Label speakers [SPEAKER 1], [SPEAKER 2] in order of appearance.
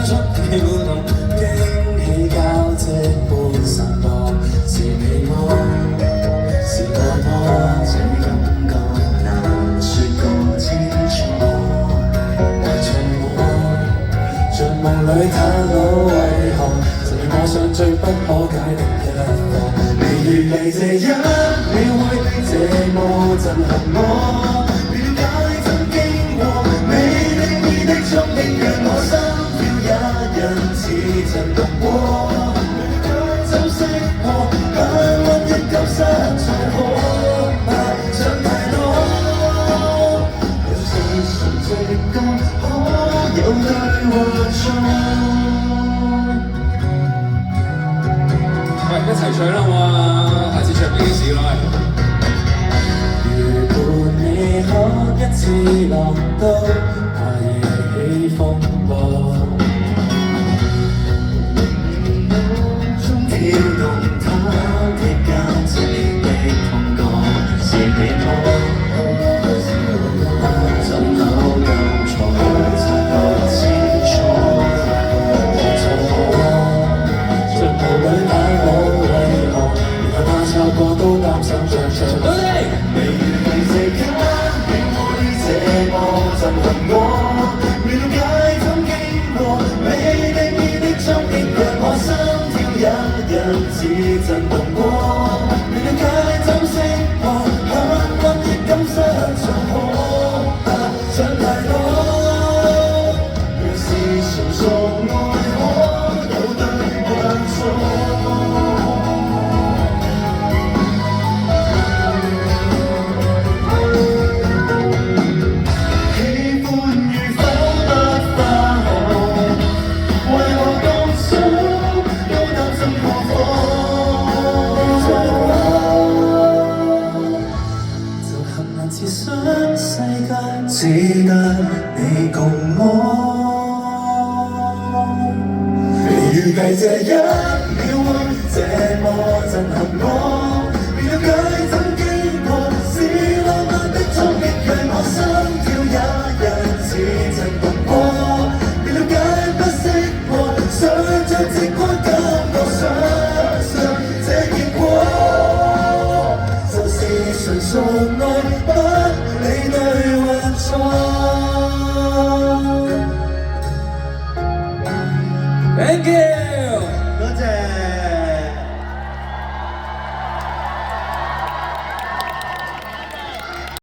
[SPEAKER 1] 觸跳動，驚喜交織般散播，是你麼？是我麼？這感覺難說個清楚。愛着我，像夢裏他老為何？曾令我想最不可解的一課。未預計這一秒會這麼震撼我，了解怎經過，未定義的衝擊讓我心跳也因此震動過。了解怎識破，幸運亦感失在可怕，想太多。若是純直覺，可有對或錯？喂，一齊唱啦好嘛？下次唱俾幾時啦？如果你可一次浪都怕惹起風波，跳動他的交織的痛覺，是你麼？怎考究錯，才覺清楚。愛錯我，像霧裏打我為何？原來怕錯過都擔心着錯。未預計這一秒會這麼震撼我，了解怎經過，未定義的衝擊讓我心跳也因此震動過。了解怎識破，幸運亦感失在可怕，想太多。若是純屬愛，可有對或錯？只得你共我，未預計這一秒會這麼震撼我，未了解怎經過，是浪漫的衝擊讓我心跳也因此震動過，未了解不識破，想着直觀感覺相信這結果，就是純屬愛，不理對或錯。Thank you.